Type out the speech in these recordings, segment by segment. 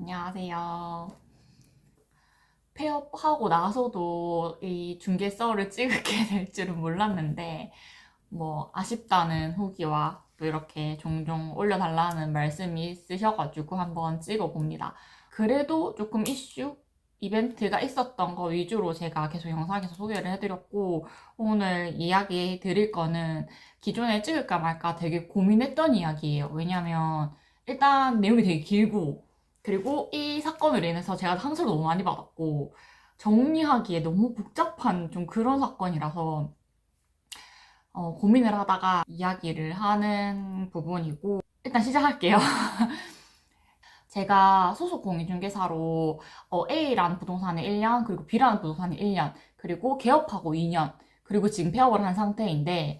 안녕하세요. 폐업하고 나서도 이 중개서를 찍게 될 줄은 몰랐는데, 아쉽다는 후기와 또 이렇게 종종 올려달라는 말씀이 있으셔가지고 한번 찍어봅니다. 그래도 조금 이벤트가 있었던 거 위주로 제가 계속 영상에서 소개를 해드렸고, 오늘 이야기 드릴 거는 기존에 찍을까 말까 되게 고민했던 이야기예요. 왜냐면, 일단 내용이 되게 길고, 그리고 이 사건으로 인해서 제가 상처를 너무 많이 받았고, 정리하기에 너무 복잡한 좀 그런 사건이라서, 고민을 하다가 이야기를 하는 부분이고, 일단 시작할게요. 제가 소속 공인중개사로 A라는 부동산에 1년, 그리고 B라는 부동산에 1년, 그리고 개업하고 2년, 그리고 지금 폐업을 한 상태인데,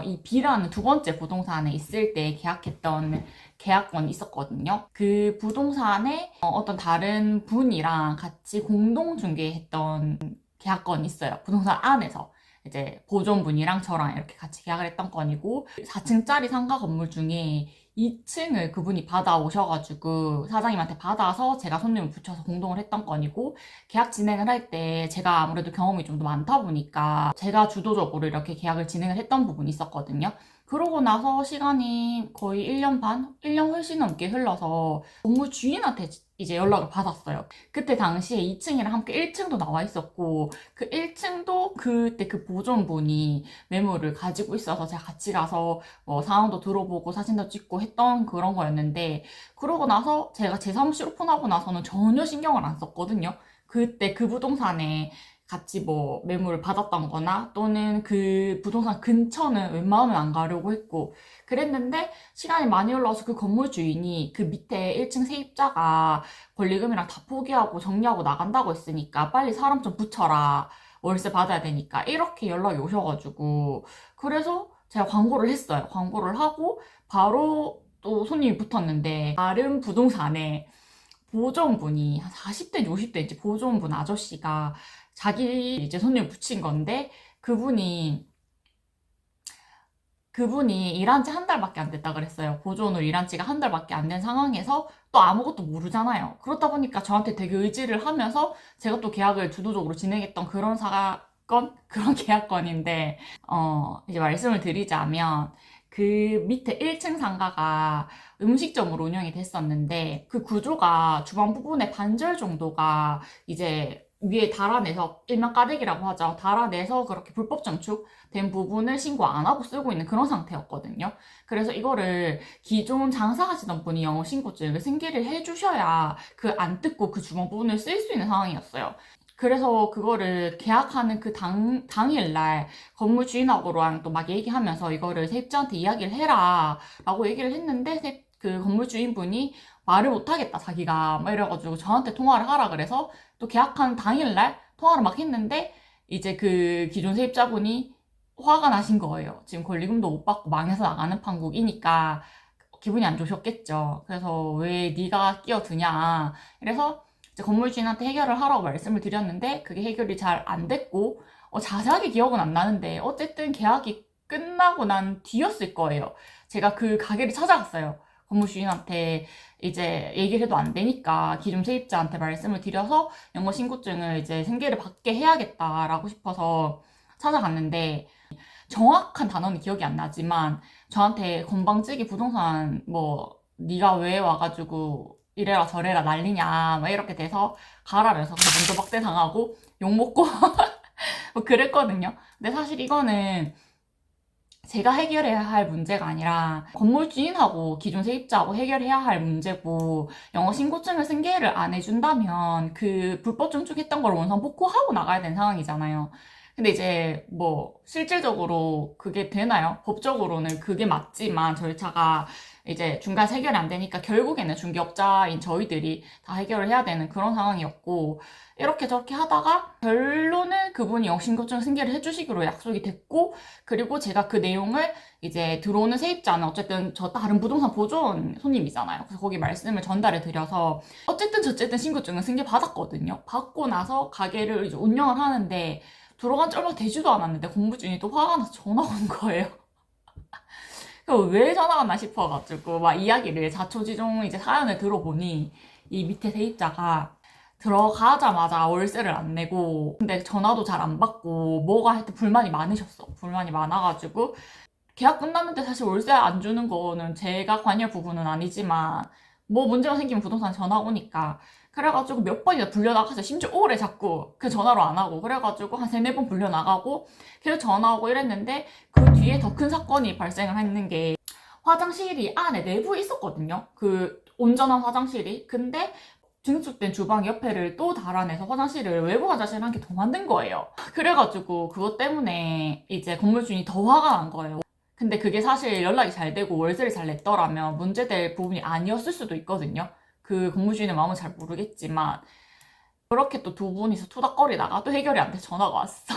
이 B라는 두 번째 부동산에 있을 때 계약했던 계약건이 있었거든요. 그 부동산에 어떤 다른 분이랑 같이 공동 중개했던 계약건이 있어요. 부동산 안에서. 이제 보존분이랑 저랑 이렇게 같이 계약을 했던 건이고, 4층짜리 상가 건물 중에 2층을 그분이 받아오셔가지고 사장님한테 받아서 제가 손님을 붙여서 공동을 했던 건이고, 계약 진행을 할 때 제가 아무래도 경험이 좀 더 많다 보니까 제가 주도적으로 이렇게 계약을 진행을 했던 부분이 있었거든요. 그러고 나서 시간이 거의 1년 반? 1년 훨씬 넘게 흘러서 건물 주인한테 이제 연락을 받았어요. 그때 당시에 2층이랑 함께 1층도 나와 있었고, 그 1층도 그때 그 보존분이 매물을 가지고 있어서 제가 같이 가서 상황도 들어보고 사진도 찍고 했던 그런 거였는데, 그러고 나서 제가 제 사무실 오픈하고 나서는 전혀 신경을 안 썼거든요. 그때 그 부동산에 같이 매물을 받았던 거나 또는 그 부동산 근처는 웬만하면 안 가려고 했고, 그랬는데 시간이 많이 흘러서 그 건물 주인이 그 밑에 1층 세입자가 권리금이랑 다 포기하고 정리하고 나간다고 했으니까 빨리 사람 좀 붙여라. 월세 받아야 되니까. 이렇게 연락이 오셔가지고. 그래서 제가 광고를 했어요. 광고를 하고 바로 또 손님이 붙었는데, 다른 부동산에 보존분이 한 40대인지 50대인지 보존분 아저씨가 자기 이제 손님을 붙인 건데, 그분이 일한 지 한 달밖에 안 됐다 그랬어요. 보존으로 일한 지가 한 달밖에 안 된 상황에서 또 아무것도 모르잖아요. 그렇다 보니까 저한테 되게 의지를 하면서 제가 또 계약을 주도적으로 진행했던 그런 사건, 그런 계약건인데, 이제 말씀을 드리자면, 그 밑에 1층 상가가 음식점으로 운영이 됐었는데, 그 구조가 주방 부분의 반절 정도가 이제 위에 달아내서, 일명 까대기라고 하죠. 달아내서 그렇게 불법 정축된 부분을 신고 안 하고 쓰고 있는 그런 상태였거든요. 그래서 이거를 기존 장사하시던 분이 영업 신고증을 승계를 해주셔야 그 안 뜯고 그 주방 부분을 쓸 수 있는 상황이었어요. 그래서 그거를 계약하는 그 당일날 건물 주인하고랑 또 막 얘기하면서 이거를 세입자한테 이야기를 해라 라고 얘기를 했는데, 그 건물 주인분이 말을 못하겠다 자기가 막 이래가지고 저한테 통화를 하라 그래서 또 계약한 당일날 통화를 막 했는데, 이제 그 기존 세입자분이 화가 나신 거예요. 지금 권리금도 못 받고 망해서 나가는 판국이니까 기분이 안 좋으셨겠죠. 그래서 왜 네가 끼어드냐. 그래서 이제 건물 주인한테 해결을 하라고 말씀을 드렸는데 그게 해결이 잘 안 됐고, 자세하게 기억은 안 나는데 어쨌든 계약이 끝나고 난 뒤였을 거예요. 제가 그 가게를 찾아갔어요. 건물 주인한테 이제 얘기를 해도 안 되니까 기존 세입자한테 말씀을 드려서 영업 신고증을 이제 생계를 받게 해야겠다라고 싶어서 찾아갔는데, 정확한 단어는 기억이 안 나지만 저한테 건방지게 부동산 네가 왜 와가지고 이래라 저래라 난리냐 막 이렇게 돼서 가라면서 먼저 박대 당하고 욕먹고 뭐 그랬거든요. 근데 사실 이거는 제가 해결해야 할 문제가 아니라 건물 주인하고 기존 세입자하고 해결해야 할 문제고, 영업 신고증을 승계를 안 해준다면 그 불법 증축했던 걸 원상 복구하고 나가야 되는 상황이잖아요. 근데 이제 실질적으로 그게 되나요? 법적으로는 그게 맞지만 절차가 이제 중간 해결이 안 되니까 결국에는 중개업자인 저희들이 다 해결을 해야 되는 그런 상황이었고, 이렇게 저렇게 하다가 결론은 그분이 영신고증 승계를 해주시기로 약속이 됐고, 그리고 제가 그 내용을 이제 들어오는 세입자는 어쨌든 저 다른 부동산 보존 손님이잖아요. 그래서 거기 말씀을 전달해 드려서 어쨌든 저쨌든 신고증은 승계 받았거든요. 받고 나서 가게를 이제 운영을 하는데 들어간 지 얼마 되지도 않았는데 건물주인이 또 화가 나서 전화가 온 거예요. 왜 전화가 왔나 싶어가지고 막 이야기를 자초지종 이제 사연을 들어보니, 이 밑에 세입자가 들어가자마자 월세를 안 내고, 근데 전화도 잘 안 받고, 뭐가 하여튼 불만이 많으셨어. 불만이 많아가지고, 계약 끝났는데 사실 월세 안 주는 거는 제가 관여 부분은 아니지만, 뭐 문제가 생기면 부동산 전화 오니까. 그래가지고 몇 번이나 불려나가서 심지어 오래 자꾸 그 전화로 안 하고, 그래가지고 한 세네 번 불려나가고, 계속 전화 오고 이랬는데, 그 뒤에 더 큰 사건이 발생을 했는 게, 화장실이 안에 내부에 있었거든요. 그 온전한 화장실이. 근데 증축된 주방 옆에를 또 달아내서 화장실을 외부 화장실 한 개 더 만든 거예요. 그래가지고 그것 때문에 이제 건물 주인이 더 화가 난 거예요. 근데 그게 사실 연락이 잘 되고 월세를 잘 냈더라면 문제될 부분이 아니었을 수도 있거든요. 그 건물 주인의 마음은 잘 모르겠지만 그렇게 또 두 분이서 투닥거리다가 또 해결이 안 돼 전화가 왔어.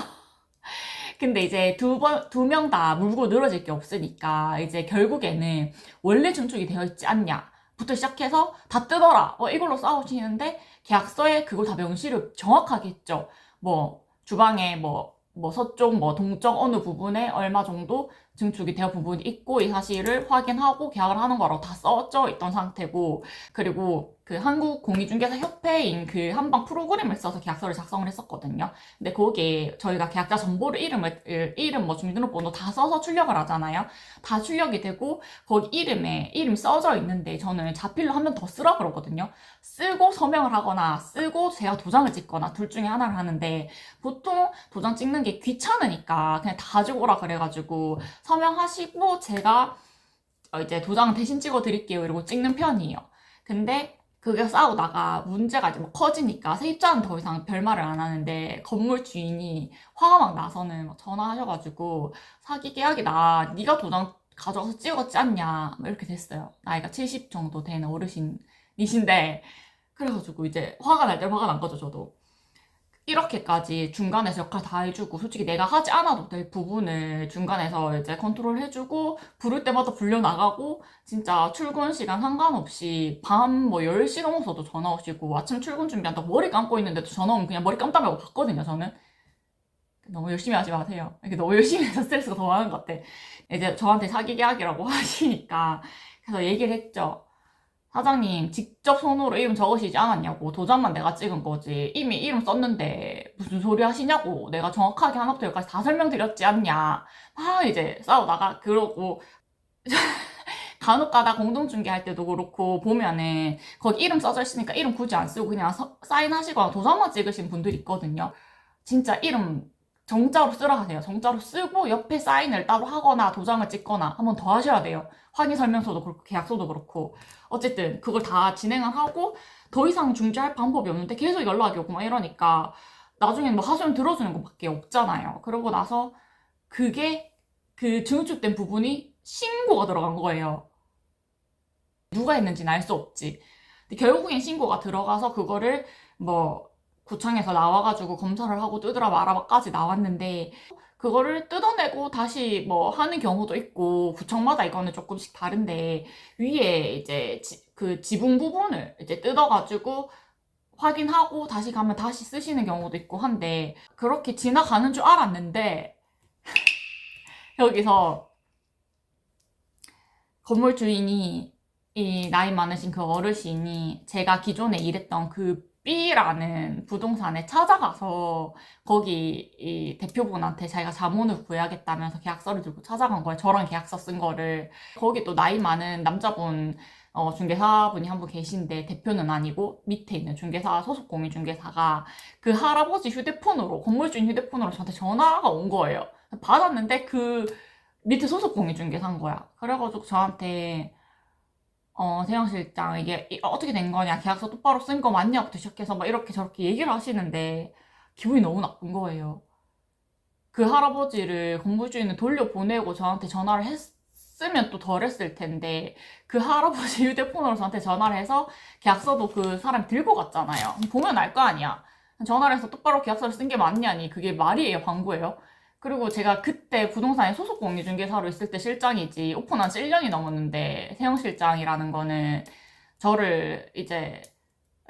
근데 이제 두 명 다 물고 늘어질 게 없으니까 이제 결국에는 원래 증축이 되어 있지 않냐 부터 시작해서 다 뜨더라. 이걸로 싸우시는데 계약서에 그걸 다 명시를 정확하게 했죠. 뭐 주방에 뭐 서쪽 뭐 동쪽 어느 부분에 얼마 정도 증축이 되어 부분이 있고 이 사실을 확인하고 계약을 하는 거라고 다 써져 있던 상태고, 그리고 그 한국공인중개사 협회인 그 한방 프로그램을 써서 계약서를 작성을 했었거든요. 근데 거기에 저희가 계약자 정보를 이름 뭐 주민등록번호 다 써서 출력을 하잖아요. 다 출력이 되고 거기 이름에 이름 써져 있는데 저는 자필로 한 번 더 쓰라 그러거든요. 쓰고 서명을 하거나 쓰고 제가 도장을 찍거나 둘 중에 하나를 하는데 보통 도장 찍는 게 귀찮으니까 그냥 다 가지고 오라 그래가지고 서명하시고 제가 이제 도장 대신 찍어 드릴게요 이러고 찍는 편이에요. 근데 그게 싸우다가 문제가 이제 뭐 커지니까 세입자는 더 이상 별말을 안 하는데 건물 주인이 화가 막 나서는 막 전화하셔가지고 사기 계약이다. 네가 도장 가져가서 찍었지 않냐 이렇게 됐어요. 나이가 70 정도 되는 어르신이신데 그래가지고 이제 화가 날 때 화가 난 거죠 저도. 이렇게까지 중간에서 역할 다 해주고 솔직히 내가 하지 않아도 될 부분을 중간에서 이제 컨트롤 해주고 부를 때마다 불려나가고 진짜 출근 시간 상관없이 밤 뭐 10시 넘어서도 전화 오시고 아침 출근 준비한다고 머리 감고 있는데도 전화 오면 그냥 머리 감다고 받거든요 저는. 너무 열심히 하지 마세요. 이렇게 너무 열심히 해서 스트레스가 더 많은 것 같아. 이제 저한테 사기 계약이라고 하시니까 그래서 얘기를 했죠. 사장님, 직접 손으로 이름 적으시지 않았냐고. 도장만 내가 찍은 거지. 이미 이름 썼는데 무슨 소리 하시냐고. 내가 정확하게 하나부터 열까지 다 설명드렸지 않냐. 이제 싸우다가 그러고 간혹 가다 공동중개할 때도 그렇고 보면은 거기 이름 써져 있으니까 이름 굳이 안 쓰고 그냥 사인하시거나 도장만 찍으신 분들이 있거든요. 진짜 이름 정자로 쓰라 하세요. 정자로 쓰고 옆에 사인을 따로 하거나 도장을 찍거나 한 번 더 하셔야 돼요. 확인 설명서도 그렇고 계약서도 그렇고 어쨌든 그걸 다 진행을 하고 더 이상 중지할 방법이 없는데 계속 연락이 오고 막 이러니까 나중엔 뭐 하소연 들어주는 것밖에 없잖아요. 그러고 나서 그게 그 증축된 부분이 신고가 들어간 거예요. 누가 했는지는 알 수 없지. 근데 결국엔 신고가 들어가서 그거를 뭐 구청에서 나와가지고 검사를 하고 뜨더라 마라까지 나왔는데 그거를 뜯어내고 다시 뭐 하는 경우도 있고 구청마다 이거는 조금씩 다른데 위에 이제 그 지붕 부분을 이제 뜯어가지고 확인하고 다시 가면 다시 쓰시는 경우도 있고 한데 그렇게 지나가는 줄 알았는데 여기서 건물 주인이 이 나이 많으신 그 어르신이 제가 기존에 일했던 그 B라는 부동산에 찾아가서 거기 이 대표분한테 자기가 자문을 구해야겠다면서 계약서를 들고 찾아간 거예요. 저랑 계약서 쓴 거를. 거기 또 나이 많은 남자분 중개사분이 한 분 계신데 대표는 아니고 밑에 있는 중개사 소속 공인중개사가 그 할아버지 휴대폰으로 건물주인 휴대폰으로 저한테 전화가 온 거예요. 받았는데 그 밑에 소속 공인중개사인 거야. 그래가지고 저한테 세영 실장, 이게 어떻게 된 거냐, 계약서 똑바로 쓴 거 맞냐부터 시작해서 막 이렇게 저렇게 얘기를 하시는데 기분이 너무 나쁜 거예요. 그 할아버지를 건물주인은 돌려보내고 저한테 전화를 했으면 또 덜 했을 텐데 그 할아버지 휴대폰으로 저한테 전화를 해서 계약서도 그 사람이 들고 갔잖아요. 보면 알 거 아니야. 전화를 해서 똑바로 계약서를 쓴 게 맞냐니 그게 말이에요, 광고예요? 그리고 제가 그때 부동산에 소속 공인중개사로 있을 때 실장이지 오픈한 지 1년이 넘었는데 세영 실장이라는 거는 저를 이제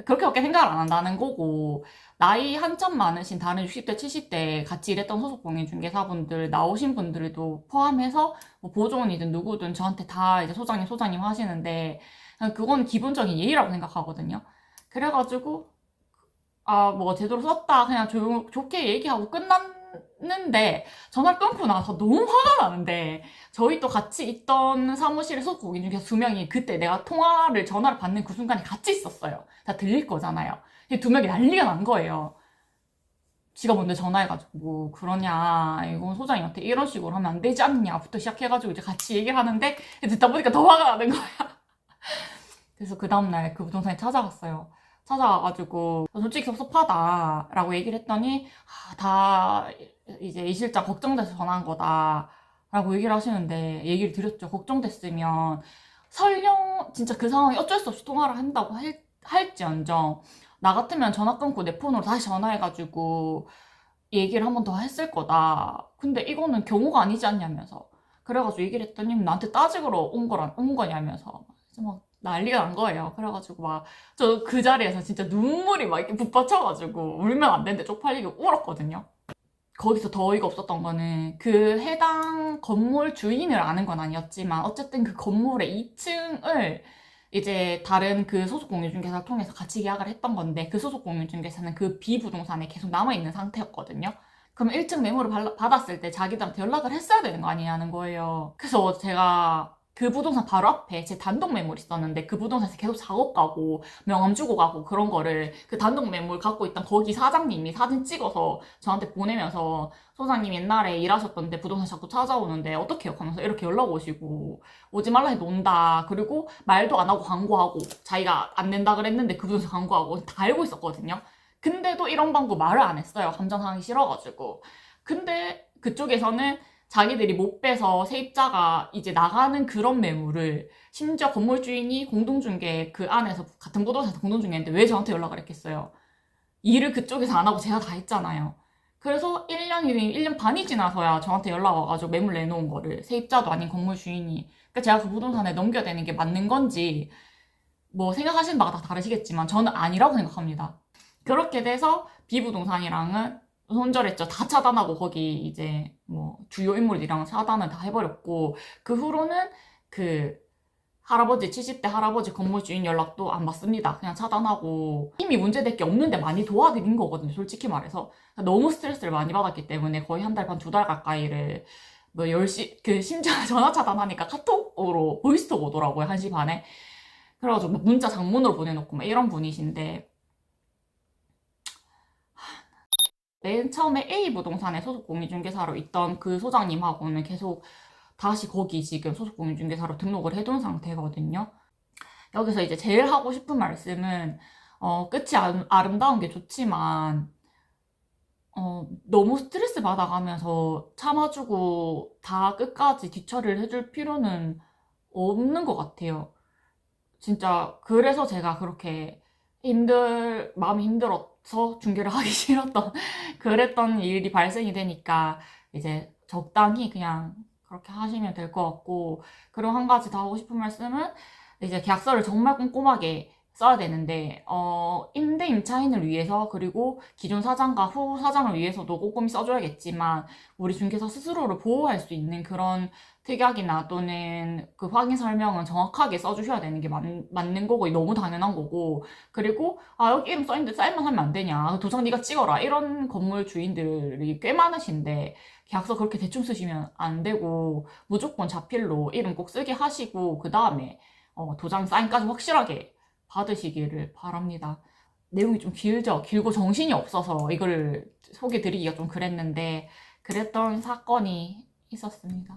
그렇게밖에 생각을 안 한다는 거고 나이 한참 많으신 다른 60대 70대 같이 일했던 소속 공인중개사분들 나오신 분들도 포함해서 뭐 보조원이든 누구든 저한테 다 이제 소장님 하시는데 그건 기본적인 예의라고 생각하거든요. 그래가지고 아, 뭐 제대로 썼다 그냥 좋게 얘기하고 끝났는데 전화를 끊고 나서 너무 화가 나는데 저희 또 같이 있던 사무실에 소속국인 중에 두 명이 그때 내가 전화를 받는 그 순간에 같이 있었어요. 다 들릴 거잖아요. 이 두 명이 난리가 난 거예요. 지가 뭔데 전화해가지고 뭐 그러냐 이건 소장님한테 이런 식으로 하면 안 되지 않느냐부터 시작해가지고 이제 같이 얘기를 하는데 듣다 보니까 더 화가 나는 거야. 그래서 그 다음날 그 부동산에 찾아갔어요. 찾아가가지고 솔직히 섭섭하다라고 얘기를 했더니 다 이제 이 실장 걱정돼서 전화한 거다라고 얘기를 하시는데 얘기를 드렸죠. 걱정됐으면 설령 진짜 그 상황이 어쩔 수 없이 통화를 한다고 할지언정 나 같으면 전화 끊고 내 폰으로 다시 전화해가지고 얘기를 한 번 더 했을 거다. 근데 이거는 경우가 아니지 않냐면서. 그래가지고 얘기를 했더니 나한테 따지러 온 거냐면서. 그래서 막 난리가 난 거예요. 그래가지고 막 저 그 자리에서 진짜 눈물이 막 이렇게 북받쳐가지고 울면 안 되는데 쪽팔리게 울었거든요. 거기서 더 어이가 없었던 거는 그 해당 건물 주인을 아는 건 아니었지만 어쨌든 그 건물의 2층을 이제 다른 그 소속 공유중개사를 통해서 같이 계약을 했던 건데 그 소속 공유중개사는 그 B부동산에 계속 남아있는 상태였거든요. 그럼 1층 매물을 받았을 때 자기들한테 연락을 했어야 되는 거 아니냐는 거예요. 그래서 제가 그 부동산 바로 앞에 제 단독 매물 있었는데 그 부동산에서 계속 작업 가고 명함 주고 가고 그런 거를 그 단독 매물 갖고 있던 거기 사장님이 사진 찍어서 저한테 보내면서 소장님 옛날에 일하셨던데 부동산 자꾸 찾아오는데 어떡해요? 하면서 이렇게 연락 오시고 오지 말라 해도 온다. 그리고 말도 안 하고 광고하고 자기가 안 된다 그랬는데 그 부동산 광고하고 다 알고 있었거든요. 근데도 이런 방법 말을 안 했어요. 감정 상하기 싫어가지고. 근데 그쪽에서는 자기들이 못 빼서 세입자가 이제 나가는 그런 매물을 심지어 건물 주인이 공동중개 그 안에서 같은 부동산에서 공동중개했는데 왜 저한테 연락을 했겠어요? 일을 그쪽에서 안 하고 제가 다 했잖아요. 그래서 1년 반이 지나서야 저한테 연락 와가지고 매물 내놓은 거를 세입자도 아닌 건물 주인이 그러니까 제가 그 부동산에 넘겨야 되는 게 맞는 건지 뭐 생각하시는 바가 다 다르시겠지만 저는 아니라고 생각합니다. 그렇게 돼서 B부동산이랑은 손절했죠. 다 차단하고 거기 이제 뭐 주요 인물이랑 차단을 다 해버렸고 그 후로는 그 할아버지 70대 할아버지 건물주인 연락도 안 받습니다. 그냥 차단하고 이미 문제될 게 없는데 많이 도와드린 거거든요. 솔직히 말해서 너무 스트레스를 많이 받았기 때문에 거의 한 달 반, 두 달 가까이를 뭐 10시 그 심지어 전화 차단하니까 카톡으로 보이스톡 오더라고요. 1시 반에. 그래가지고 문자 장문으로 보내놓고 막 이런 분이신데 맨 처음에 A부동산에 소속 공인중개사로 있던 그 소장님하고는 계속 다시 거기 지금 소속 공인중개사로 등록을 해둔 상태거든요. 여기서 이제 제일 하고 싶은 말씀은 끝이 아름다운 게 좋지만 너무 스트레스 받아가면서 참아주고 다 끝까지 뒤처리를 해줄 필요는 없는 것 같아요. 진짜 그래서 제가 그렇게 마음이 힘들어서 중개를 하기 싫었던 그랬던 일이 발생이 되니까 이제 적당히 그냥 그렇게 하시면 될 것 같고 그리고 한 가지 더 하고 싶은 말씀은 이제 계약서를 정말 꼼꼼하게 써야 되는데 임대 임차인을 위해서 그리고 기존 사장과 후 사장을 위해서도 꼼꼼히 써줘야겠지만 우리 중개사 스스로를 보호할 수 있는 그런 특약이나 또는 그 확인 설명은 정확하게 써주셔야 되는 게 맞는 거고 너무 당연한 거고 그리고 여기 이름 써있는데 사인만 하면 안 되냐 도장 네가 찍어라 이런 건물 주인들이 꽤 많으신데 계약서 그렇게 대충 쓰시면 안 되고 무조건 자필로 이름 꼭 쓰게 하시고 그 다음에 도장 사인까지 확실하게 받으시기를 바랍니다. 내용이 좀 길고 정신이 없어서 이걸 소개드리기가 좀 그랬는데 그랬던 사건이 있었습니다.